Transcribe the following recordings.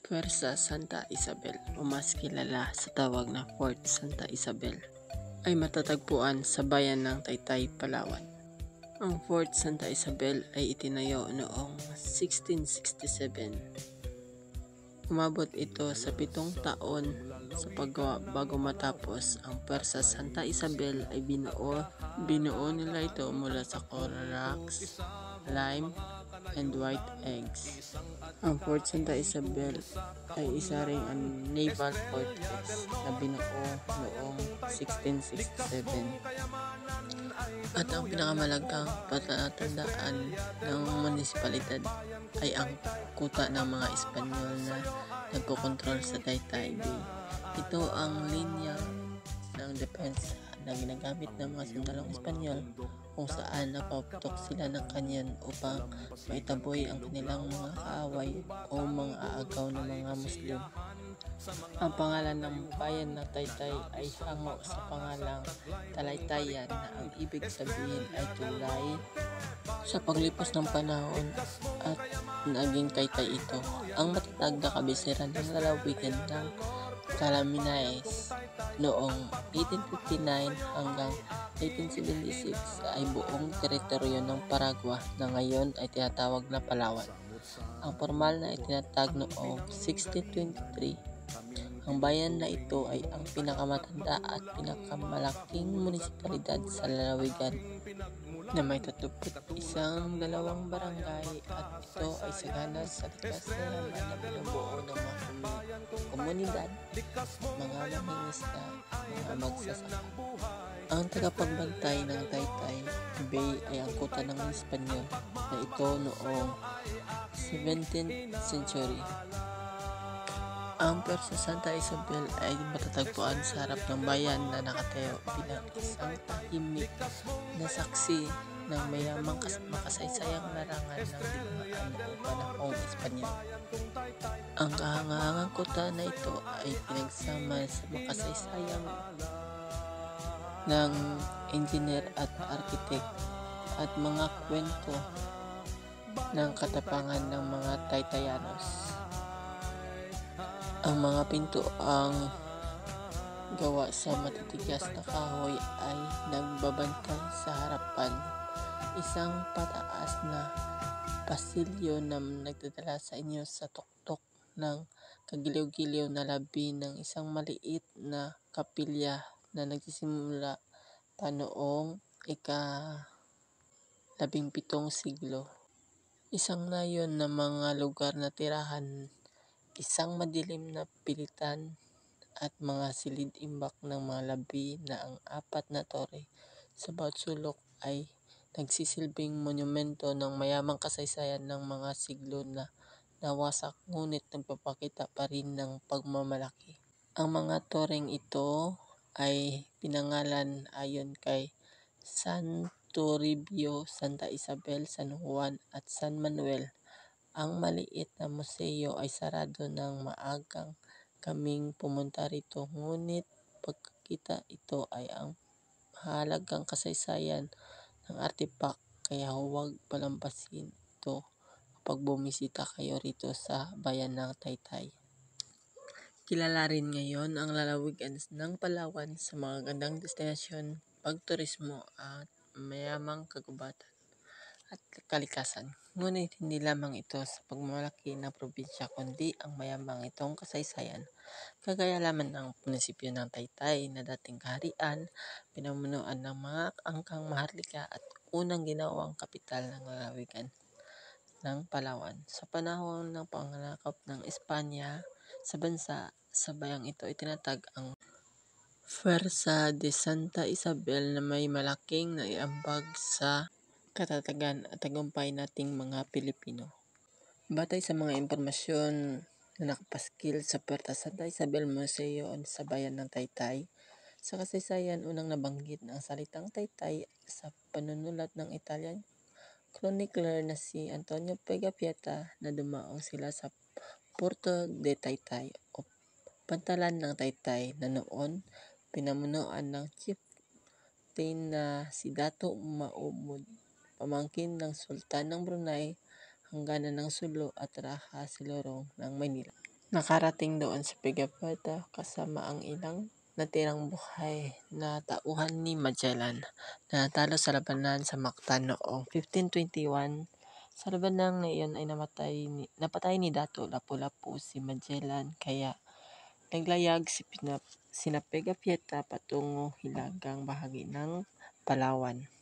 Puwersa Santa Isabel o mas kilala sa tawag na Fort Santa Isabel ay matatagpuan sa bayan ng Taytay, Palawan. Ang Fort Santa Isabel ay itinayo noong 1667. Umabot ito sa 7 taon sa paggawa bago matapos. Ang Puwersa Santa Isabel ay binuo nila ito mula sa coral rocks, lime, and white eggs. Ang Fort Santa Isabel ay isa ring naval fortress na binuo noong 1667. At ang pinakamalagang palatandaan ng munisipalidad ay ang kuta ng mga Espanyol na nagkokontrol sa Taytay Bay. Ito ang linya ng depensa na ginagamit ng mga sundalong Espanyol kung saan napaputok sila ng kanyon upang maitaboy ang kanilang mga kaaway o mga aagaw ng mga Muslim. Ang pangalan ng bayan ng Taytay ay hango sa pangalang Talaytayan na ang ibig sabihin ay tulay. Sa paglipas ng panahon at naging Taytay ito, ang matatag na kabisera ng lalawigan ng Talaminaes noong 1859 hanggang 1876 ay buong teritoryo ng Paragua na ngayon ay tinatawag na Palawan. Ang formal na itinatag noong 1623. Ang bayan na ito ay ang pinakamatanda at pinakamalaking munisipalidad sa lalawigan na may 31 barangay at ito ay sagana sa likas na yaman na binubuo ng mga komunidad, mga mangingisda, mga magsasaka. Ang tagapagbantay ng Taytay Bay ay ang kuta ng Espanyol na ito noong 17th century. Ang Puwersa Santa Isabel ay matatagpuan sa harap ng bayan na nakatayo bilang isang tahimik na saksi ng mayamang makasaysayang larangan ng digmaan noong panahong Espanyol. Ang kahangahangang kuta na ito ay pinagsama sa makasaysayang ng engineer at arkitek at mga kwento ng katapangan ng mga Taytayanos. Ang mga pinto ang gawa sa matitigas na kahoy ay nagbabantay sa harapan. Isang pataas na pasilyo na nagdadala sa inyo sa tuktok ng kagiliw-giliw na labi ng isang maliit na kapilya na nagsisimula pa noong ika-17 siglo. Isang nayon na mga lugar na tirahan, isang madilim na pilitan at mga silid-imbak ng mga labi na ang 4 na tore sa bawat sulok ay nagsisilbing monumento ng mayamang kasaysayan ng mga siglo na nawasak ngunit nagpapakita pa rin ng pagmamalaki. Ang mga toreng ito ay pinangalan ayon kay San Toribio, Santa Isabel, San Juan at San Manuel. Ang maliit na museo ay sarado ng maagang kaming pumunta rito, ngunit pagkakita ito ay ang mahalagang kasaysayan ng artifact kaya huwag palampasin ito kapag bumisita kayo rito sa bayan ng Taytay. Kilala rin ngayon ang lalawigan ng Palawan sa mga gandang destinasyon, pagturismo at mayamang kagubatan at kalikasan. Ngunit hindi lamang ito sa pagmamalaki ng probinsya kundi ang mayamang itong kasaysayan. Kagaya lamang ng munisipyo ng Taytay na dating kaharian, pinamunuan ng mga angkang Maharlika at unang ginawang kapital ng lalawigan ng Palawan. Sa panahon ng panganakop ng Espanya sa bansa, sa bayang ito itinatag ang Puwersa de Santa Isabel na may malaking naiambag sa katatagan at tagumpay nating mga Pilipino. Batay sa mga impormasyon na nakapaskil sa Puwersa Santa Isabel Museo sa bayan ng Taytay, sa kasaysayan unang nabanggit ang salitang Taytay sa panunulat ng Italian chronicler na si Antonio Pigafetta na dumaong sila sa Puerto de Taytay o pantalan ng Taytay na noon pinamunuan ng chieftain na si Dato' Maumud, pamangkin ng Sultan ng Brunei, hangganan ng Sulu at Raha Silurong ng Maynila. Nakarating doon sa Pigafetta kasama ang ilang natirang buhay na tauhan ni Magellan na natalo sa labanan sa Mactan noong 1521. Sa labanan na iyon ay napatay ni Dato Lapu-Lapu si Magellan kaya naglayag sina Pigafetta patungo hilagang bahagi ng Palawan.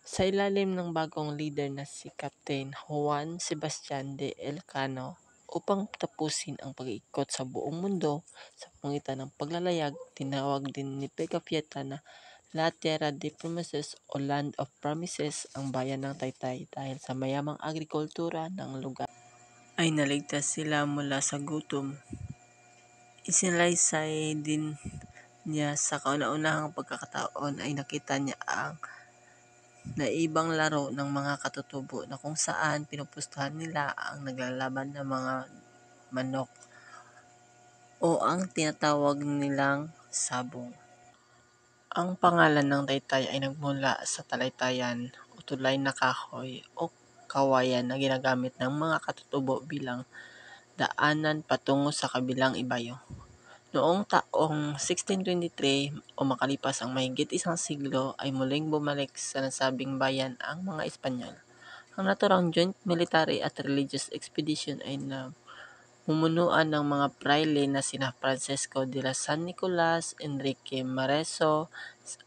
Sa ilalim ng bagong leader na si Captain Juan Sebastian de Elcano upang tapusin ang pag-iikot sa buong mundo sa pamamagitan ng paglalayag, tinawag din ni Pigafetta na La Tierra de Promises o Land of Promises ang bayan ng Taytay dahil sa mayamang agrikultura ng lugar ay naligtas sila mula sa gutom. Isinalaysay din niya sa kauna-unahang pagkakataon ay nakita niya ang naibang laro ng mga katutubo na kung saan pinupustahan nila ang naglalaban na mga manok o ang tinatawag nilang sabong. Ang pangalan ng Taytay ay nagmula sa talaytayan o tulay na kahoy o kawayan na ginagamit ng mga katutubo bilang daanan patungo sa kabilang ibayo. Noong taong 1623 o makalipas ang mahigit isang siglo ay muling bumalik sa nasabing bayan ang mga Espanyol. Ang naturang joint military at religious expedition ay namumunuan ng mga praile na sina Francisco de la San Nicolas, Enrique Mareso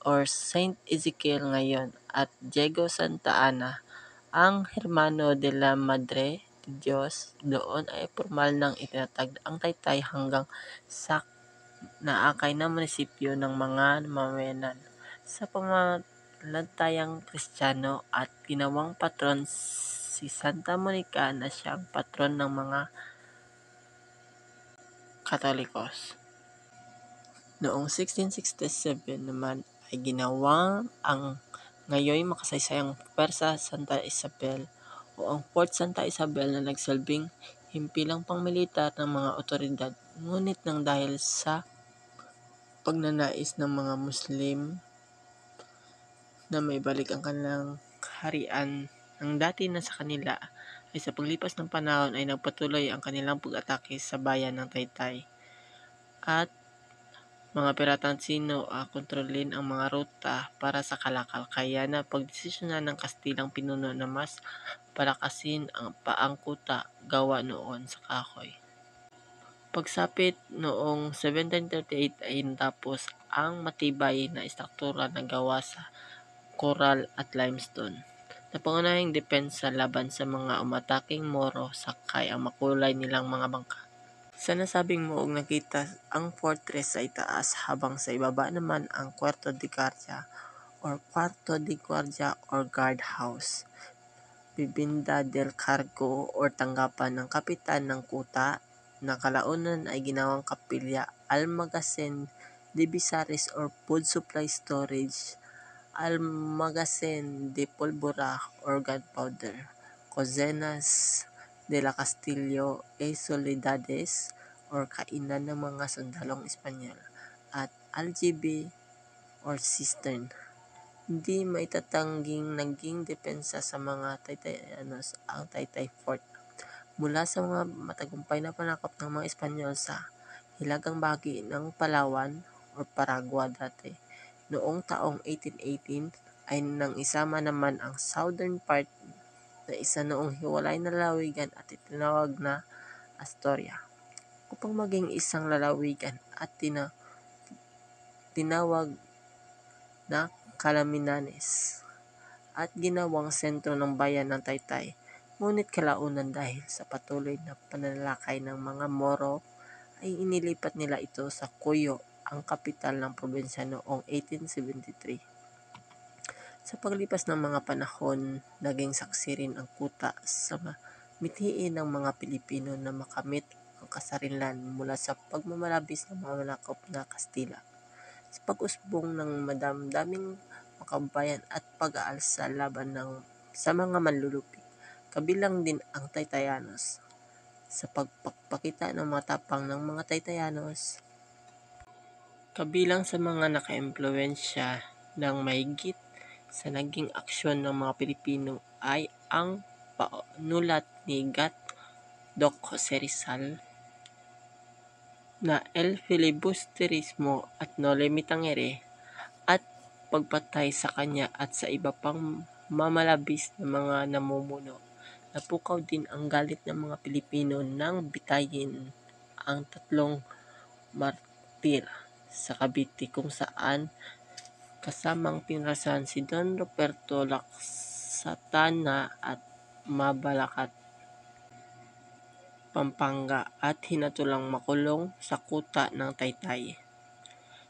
or Saint Ezekiel ngayon at Diego Santa Ana. Ang Hermano de la Madre de Dios doon ay formal nang itinatag ang Taytay hanggang sa naakay na munisipyo ng mga mamamayanan sa pamantayan Kristiyano at ginawang patron si Santa Monica na siyang patron ng mga Katolikos. Noong 1667 naman ay ginawang ang ngayoy makasaysayang Puwersa Santa Isabel o ang Fort Santa Isabel na nagsilbing himpilang pangmilitar ng mga otoridad, ngunit nang dahil sa pagnanais ng mga Muslim na maibalik ang kanilang harian ng dati na sa kanila ay sa paglipas ng panahon ay nagpatuloy ang kanilang pag-atake sa bayan ng Taytay at mga piratang Tsino kontrolin ang mga ruta para sa kalakal kaya napagdesisyonan ng Kastilang pinuno na mas palakasin ang paangkuta gawa noon sa kahoy. Pagsapit noong 1738 ay natapos ang matibay na istruktura na gawa sa coral at limestone na pangunahing depensa laban sa mga umataking Moro sakay ang makulay nilang mga bangka. Sa nasabing muog nakita ang fortress sa itaas habang sa ibaba naman ang Cuarto de Guardia or guard house, Bibinda del Cargo or tanggapan ng kapitan ng kuta na kalaunan ay ginawang kapilya, almagacen, divisaries or food supply storage, almagacen de pólvora or gunpowder, cozenas de la Castillo e Soledades or kainan ng mga sundalong Espanyol, at aljibe or cistern. Hindi maitatangging naging depensa sa mga Taytayanos ang Taytay Fort mula sa mga matagumpay na panakop ng mga Espanyol sa hilagang bahagi ng Palawan o Paragua dati. Noong taong 1818 ay nang isama naman ang southern part na isa noong hiwalay na lalawigan at itinawag na Astoria upang maging isang lalawigan at tinawag na Calamianes at ginawang sentro ng bayan ng Taytay. Ngunit kalaunan dahil sa patuloy na pananalakay ng mga Moro ay inilipat nila ito sa Cuyo, ang kapital ng probinsya noong 1873. Sa paglipas ng mga panahon, naging saksi rin ang kuta sa mithiin ng mga Pilipino na makamit ang kasarinlan mula sa pagmamalabis ng mga manakop na Kastila. Sa pag-usbong ng madamdaming makabayan at pag-aalsa laban sa mga manlulupig, kabilang din ang Taytayanos. Sa pagpapakita ng matapang ng mga Taytayanos, kabilang sa mga naka-impluwensya ng mahigit sa naging aksyon ng mga Pilipino ay ang panulat ni Gat. Doc Jose Rizal na el filibusterismo at noli me tangere at pagpatay sa kanya at sa iba pang mamalabis na mga namumuno. Napukaw din ang galit ng mga Pilipino nang bitayin ang 3 martir sa Cavite kung saan kasamang pinrasan si Don Ruperto Lacsatana at Mabalacat, Pampanga at hinatulang makulong sa kuta ng Taytay.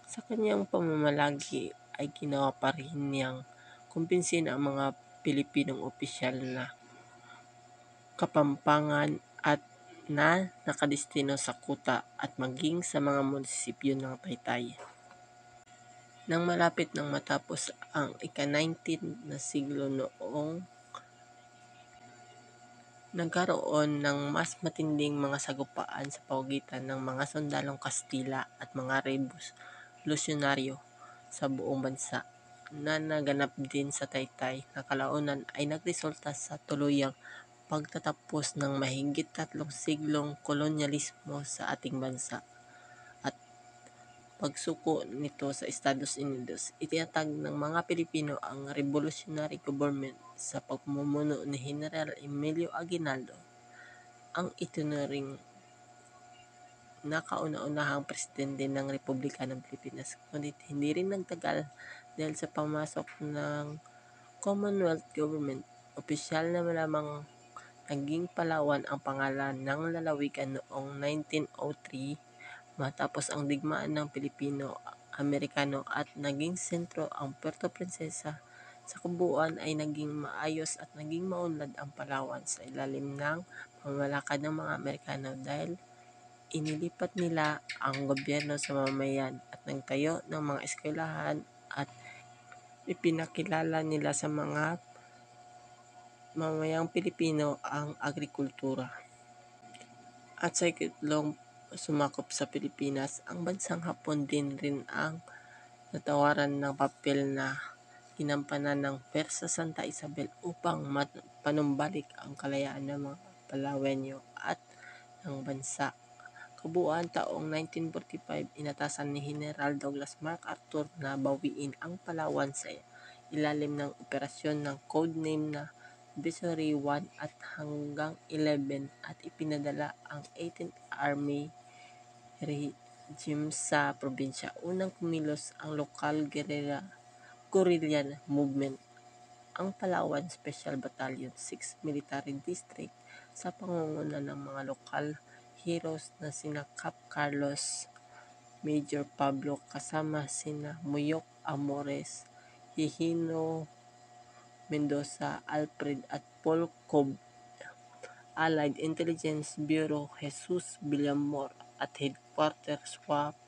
Sa kanyang pamamalagi ay ginawa pa rin niyang kumbinsin ang mga Pilipinong opisyal na Kapampangan at na nakadestino sa kuta at maging sa mga munisipyo ng Taytay. Nang malapit nang matapos ang ika-19 na siglo noong nagkaroon ng mas matinding mga sagupaan sa pagitan ng mga sundalong Kastila at mga revolusyonaryo sa buong bansa na naganap din sa Taytay na kalaunan ay nagresulta sa tuluyang pagtatapos ng mahigit 3 siglong kolonyalismo sa ating bansa at pagsuko nito sa Estados Unidos. Itinatag ng mga Pilipino ang revolutionary government sa pamumuno ni General Emilio Aguinaldo, ang itinuring na kauna-unahang presidente ng Republika ng Pilipinas. Ngunit hindi rin nagtagal dahil sa pamasok ng Commonwealth Government. Opisyal na lamang naging Palawan ang pangalan ng lalawigan noong 1903 matapos ang digmaan ng Pilipino-Amerikano at naging sentro ang Puerto Princesa. Sa kabuuan ay naging maayos at naging maunlad ang Palawan sa ilalim ng pamamalakad ng mga Amerikano dahil inilipat nila ang gobyerno sa mamamayan at nagtayo ng mga eskwelahan at ipinakilala nila sa mga mamamayang Pilipino ang agrikultura. At sa ikatlong sumakop sa Pilipinas, ang bansang Hapon din rin ang natawaran ng papel na ginampanan ng Puwersa Santa Isabel upang panumbalik ang kalayaan ng mga Palawenyo at ng bansa. Kabuuan taong 1945, inatasan ni General Douglas MacArthur na bawiin ang Palawan sa ilalim ng operasyon ng codename na Visory 1 at hanggang 11 at ipinadala ang 18th Army Regiment sa probinsya. Unang kumilos ang lokal guerrilla movement, ang Palawan Special Battalion 6 Military District sa pangunguna ng mga lokal heroes na sina Cap Carlos, Major Pablo kasama sina Muyok Amores, Hihino Mendoza, Alfred at Paul Cobb, Allied Intelligence Bureau Jesus Villamor at Headquarters SWAT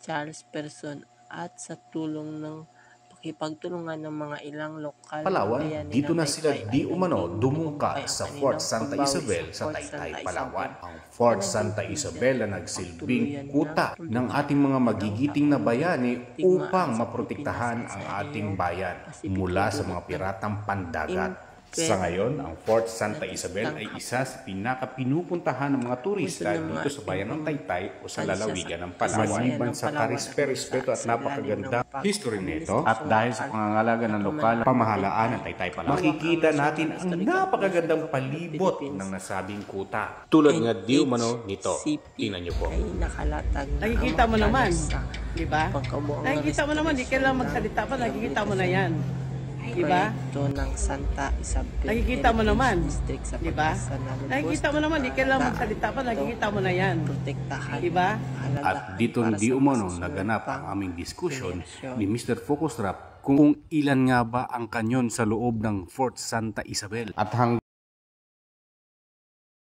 Charles Person at sa tulong ng pakipagtulungan ng mga ilang lokal Palawan, dito na sila di umano dumungka sa Fort Santa Isabel sa Taytay, Palawan. Ang Fort Santa Isabel na nagsilbing kuta ng ating mga magigiting na bayani upang maprotektahan ang ating bayan mula sa mga piratang pandagat. Sa ngayon, ang Fort Santa Isabel ay isa sa pinakapinupuntahan ng mga turista dito sa bayan ng Taytay o sa lalawigan ng Palawan. Maliban sa karespeto at napakaganda history nito at dahil sa pangangalaga ng lokal pamahalaan ng Taytay, Palawan, makikita natin ang napakagandang palibot ng nasabing kuta. Tulad nga di umano nito. Tingnan niyo po. Nakikita mo naman, di ba? Nakikita mo naman, di kailangan magsalita pa, nakikita mo na yan. Diba? Ito ng Santa Isabel. Nakikita mo naman, District sa diba? Nakikita mo naman, di kailangan magsalita pa, nakikita mo na yan. Protektahan. Diba? At dito di umano naganap ang aming diskusyon ni Mr. Focus Rap kung ilan nga ba ang kanyon sa loob ng Fort Santa Isabel. At